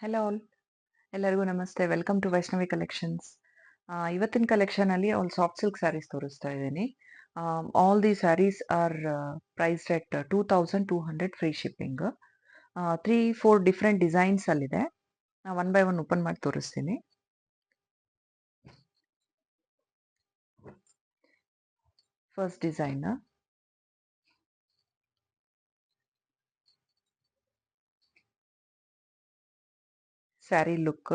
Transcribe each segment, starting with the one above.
Hello all. ಎಲ್ಲರಿಗೂ ನಮಸ್ತೆ. Welcome to Vaishnavi collections. ಇವತ್ತಿನ ಕಲೆಕ್ಷನಲ್ಲಿ ಆಲ್ ಸಾಫ್ಟ್ ಸಿಲ್ಕ್ ಸ್ಯಾರೀಸ್ ತೋರಿಸ್ತಾ ಇದ್ದೀನಿ. All the saris are priced at 2200 free shipping. 3-4 different designs ಅಲ್ಲಿದೆ. ಒನ್ ಬೈ ಒನ್ ಓಪನ್ ಮಾಡಿ ತೋರಿಸ್ತೀನಿ. First design sari look.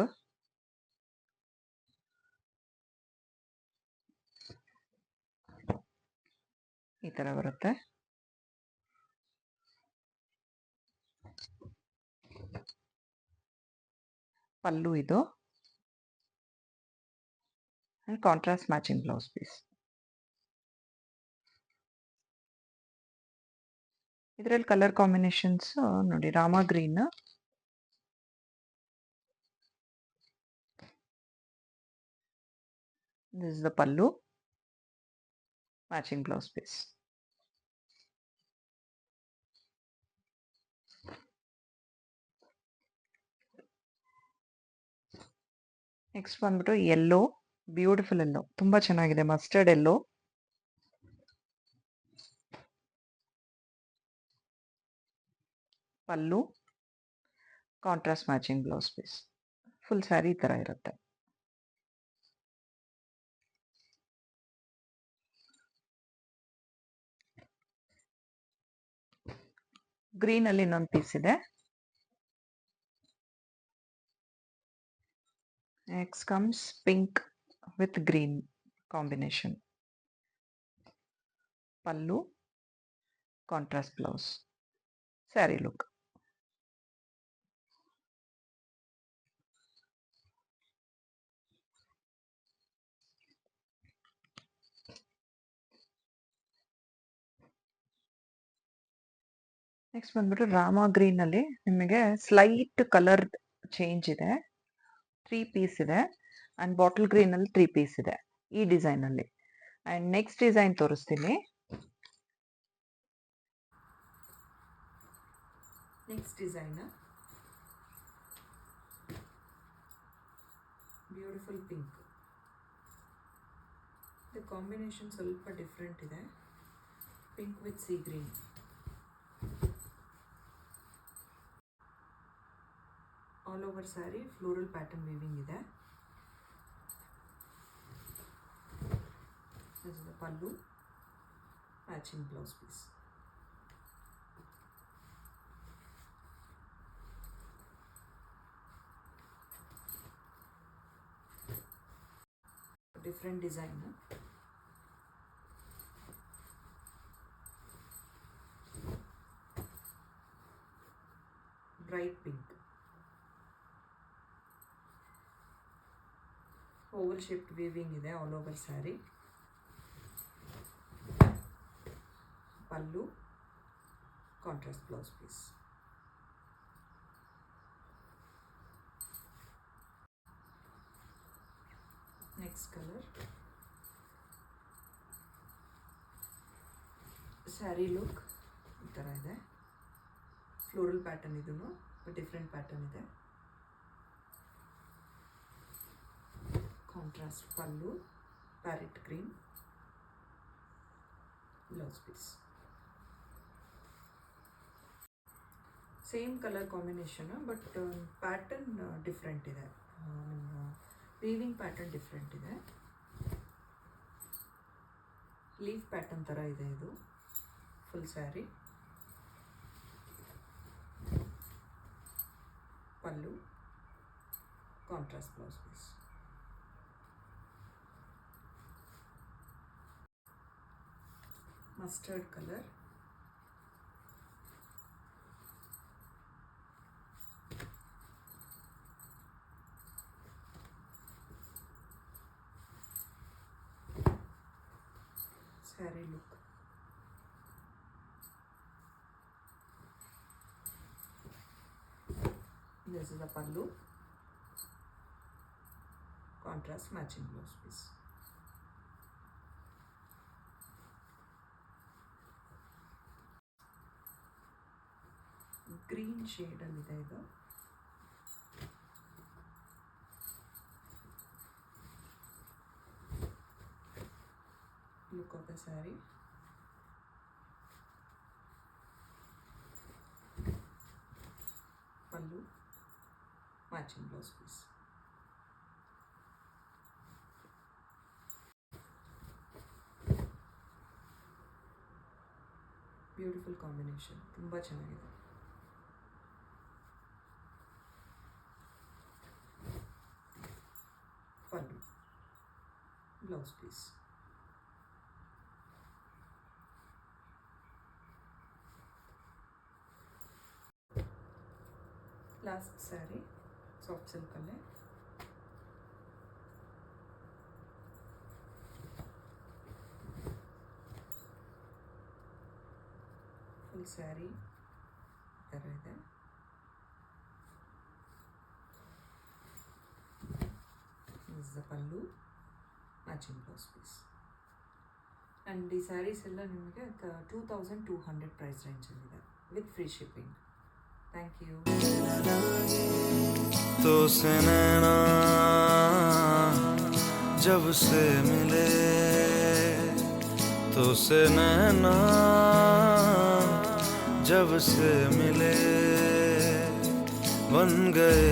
ಈ ತರ ಬರುತ್ತೆ. ಪಲ್ಲು ಇದು. Contrast matching blouse piece. ಇದರಲ್ಲಿ ಕಲರ್ ಕಾಂಬಿನೇಷನ್ಸ್ ನೋಡಿ, Rama green, this is the pallu, matching blouse piece. Next ಬಂದ್ಬಿಟ್ಟು ಯೆಲ್ಲೋ, ಬ್ಯೂಟಿಫುಲ್ ಯೆಲ್ಲೋ, ತುಂಬಾ ಚೆನ್ನಾಗಿದೆ. ಮಸ್ಟರ್ಡ್ ಯೆಲ್ಲೋ, ಪಲ್ಲು, contrast matching blouse piece. Full sari ತರ ಇರುತ್ತೆ. ಗ್ರೀನ್ ಅಲ್ಲಿ ಇನ್ನೊಂದು ಪೀಸ್ ಇದೆ. Next comes pink with green combination. Pallu, contrast blouse, sari look. Next ಬಂದ್ಬಿಟ್ಟು Rama green ಅಲ್ಲಿ ನಿಮಗೆ ಸ್ಲೈಟ್ ಕಲರ್ ಚೇಂಜ್ ಇದೆ. 3 ಪೀಸ್ ಇದೆ. ಅಂಡ್ ಬಾಟಲ್ ಗ್ರೀನ್ ಅಲ್ಲಿ 3 ಪೀಸ್ ಇದೆ ಈ ಡಿಸೈನ್ ಅಲ್ಲಿ. ಅಂಡ್ ನೆಕ್ಸ್ಟ್ ಡಿಸೈನ್ ತೋರಿಸ್ತೀನಿ. Next design beautiful pink. The combination ಸ್ವಲ್ಪ ಡಿಫ್ರೆಂಟ್ ಇದೆ. Pink with sea green. All over sari floral pattern weaving ಇದೆ. This is the pallu, matching blouse piece. Different design. Bright pink. Oval shaped weaving ಇದೆ all over saree. Pallu, contrast blouse piece. Next color. Saree look ಈ ತರ ಇದೆ. Floral pattern ಇದನ್ನು, different pattern ಇದೆ. Contrast pallu, parrot green, blouse piece. Same colour combination but pattern different ಇದೆ. Weaving pattern different ಇದೆ. Leaf pattern ಥರ ಇದೆ ಇದು full sari. Pallu, contrast blouse piece. Mustard colour. Sari look. This is the pallu, contrast matching blouse piece. Green shade ಅಲ್ಲಿ ಇದೆ ಇದು. of the saree. Pallu, matching blouse piece. Beautiful combination. ತುಂಬಾ ಚೆನ್ನಾಗಿದೆ. Pallu, blouse piece. Last saree, soft silk color. Full saree ತರ ಇದೆ. This is the pallu, matching blouse piece. And ಈ ಸ್ಯಾರೀಸ್ ಎಲ್ಲ ನಿಮಗೆ 2200 ಪ್ರೈಸ್ ರೇಂಜಲ್ಲಿದೆ with free shipping. Thank you. तो से नैना जब से मिले, तो से नैना जब से मिले, बन गए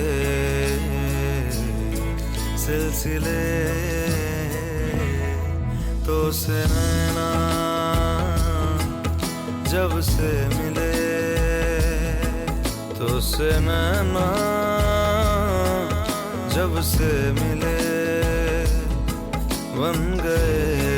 सिलसिले. तो से नैना जब से मिले, तो से नैना जब से मिले, बन गए